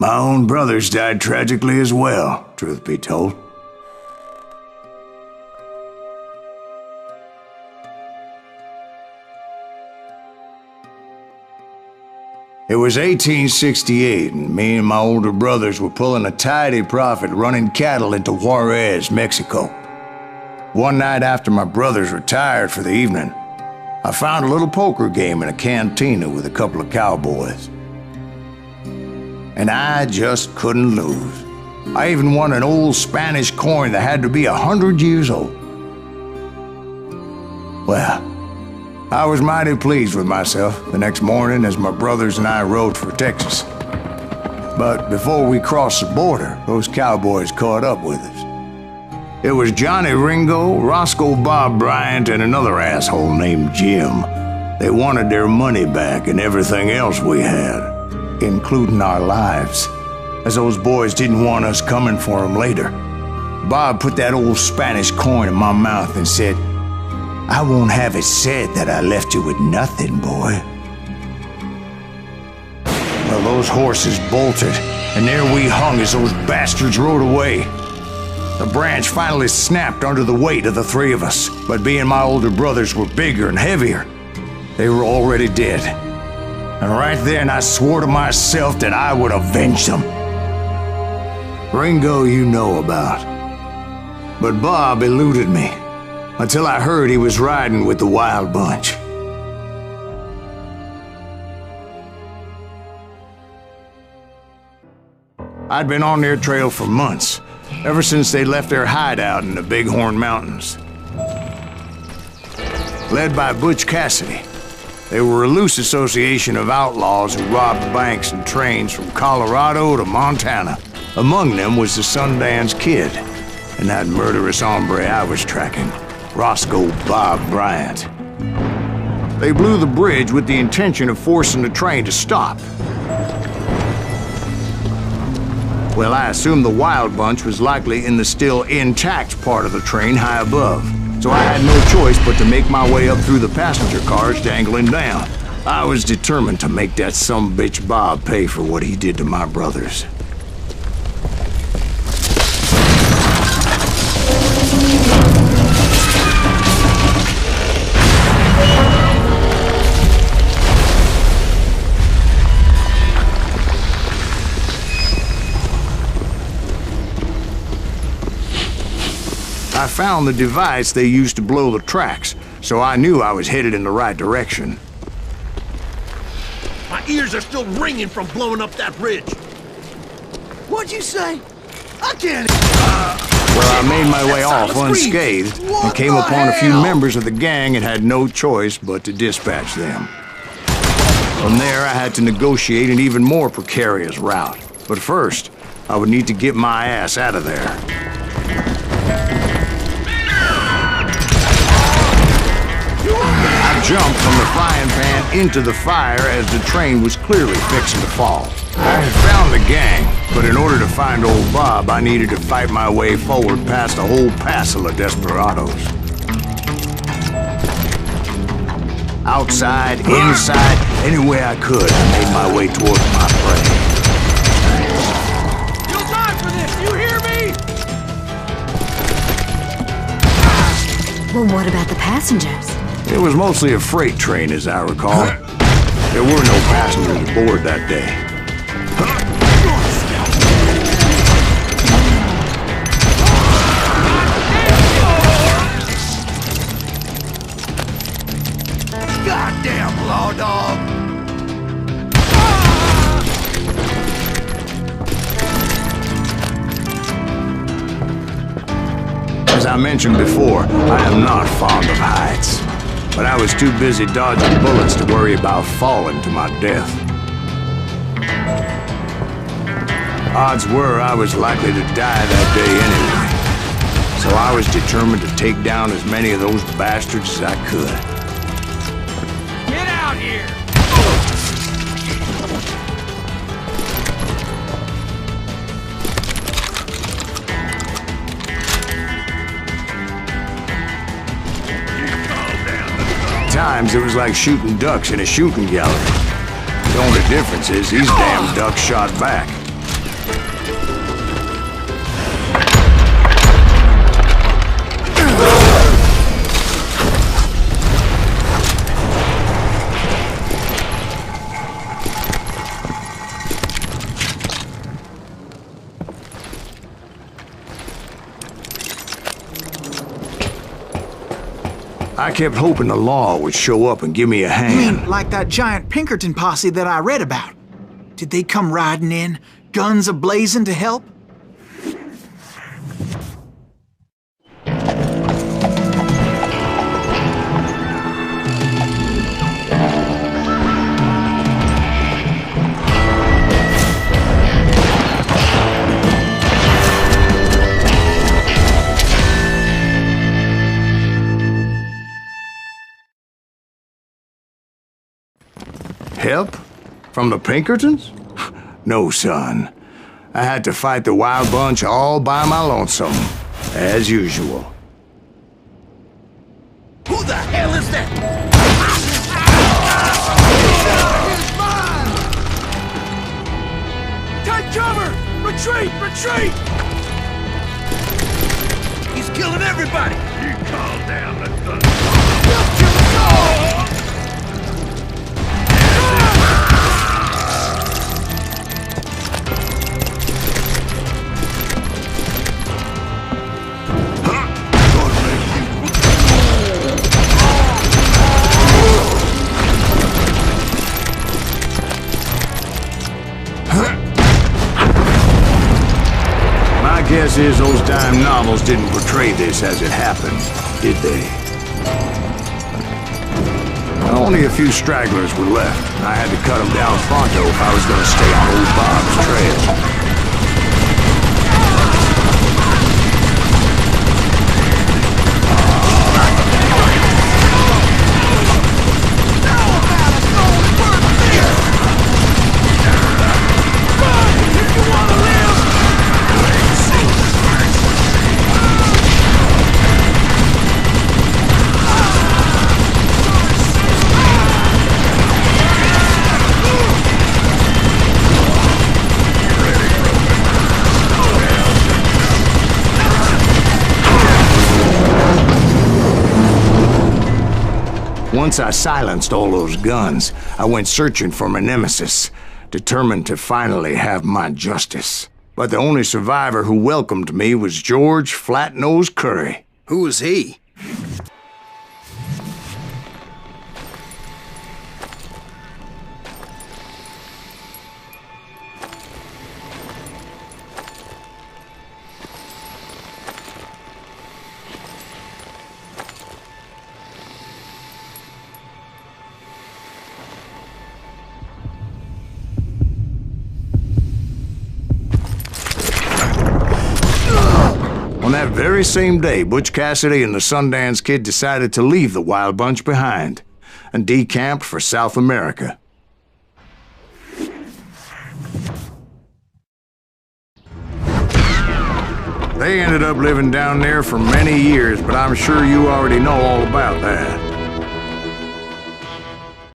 My own brothers died tragically as well, truth be told. It was 1868, and me and my older brothers were pulling a tidy profit running cattle into Juarez, Mexico. One night after my brothers retired for the evening, I found a little poker game in a cantina with a couple of cowboys. And I just couldn't lose. I even won an old Spanish coin that had to be 100 years old. Well, I was mighty pleased with myself the next morning as my brothers and I rode for Texas. But before we crossed the border, those cowboys caught up with us. It was Johnny Ringo, Roscoe Bob Bryant, and another asshole named Jim. They wanted their money back and everything else we had, including our lives, as those boys didn't want us coming for them later. Bob put that old Spanish coin in my mouth and said, "I won't have it said that I left you with nothing, boy." Well, those horses bolted, and there we hung as those bastards rode away. The branch finally snapped under the weight of the three of us, but being my older brothers were bigger and heavier, they were already dead. And right then I swore to myself that I would avenge them. Ringo you know about, but Bob eluded me until I heard he was riding with the Wild Bunch. I'd been on their trail for months, ever since they left their hideout in the Bighorn Mountains. Led by Butch Cassidy, they were a loose association of outlaws who robbed banks and trains from Colorado to Montana. Among them was the Sundance Kid, and that murderous hombre I was tracking, Roscoe Bob Bryant. They blew the bridge with the intention of forcing the train to stop. Well, I assumed the Wild Bunch was likely in the still intact part of the train high above, so I had no choice but to make my way up through the passenger cars dangling down. I was determined to make that sumbitch Bob pay for what he did to my brothers. I found the device they used to blow the tracks, so I knew I was headed in the right direction. My ears are still ringing from blowing up that ridge. What'd you say? I can't... Well, I made my way off unscathed and came upon a few members of the gang and had no choice but to dispatch them. From there, I had to negotiate an even more precarious route. But first, I would need to get my ass out of there. I jumped from the frying pan into the fire as the train was clearly fixing to fall. I had found the gang, but in order to find old Bob, I needed to fight my way forward past a whole passel of desperados. Outside, inside, any way I could, I made my way towards my prey. You'll die for this, you hear me? Well, what about the passengers? It was mostly a freight train, as I recall. There were no passengers aboard that day. Goddamn law dog! As I mentioned before, I am not fond of heights. But I was too busy dodging bullets to worry about falling to my death. Odds were I was likely to die that day anyway, so I was determined to take down as many of those bastards as I could. Get out here! Times it was like shooting ducks in a shooting gallery. The only difference is these damn ducks shot back. I kept hoping the law would show up and give me a You hand. mean like that giant Pinkerton posse that I read about? Did they come riding in, guns a-blazing to help? Help? From the Pinkertons? No, son. I had to fight the Wild Bunch all by my lonesome, as usual. Who the hell is that? Take cover! Retreat! Retreat! He's killing everybody! You call down the thunder. Guess is those dime novels didn't portray this as it happened, did they? Only a few stragglers were left, and I had to cut them down pronto if I was going to stay on old Bob's trail. Once I silenced all those guns, I went searching for my nemesis, determined to finally have my justice. But the only survivor who welcomed me was George Flat-Nosed Curry. Who was he? On that very same day, Butch Cassidy and the Sundance Kid decided to leave the Wild Bunch behind and decamped for South America. They ended up living down there for many years, but I'm sure you already know all about that.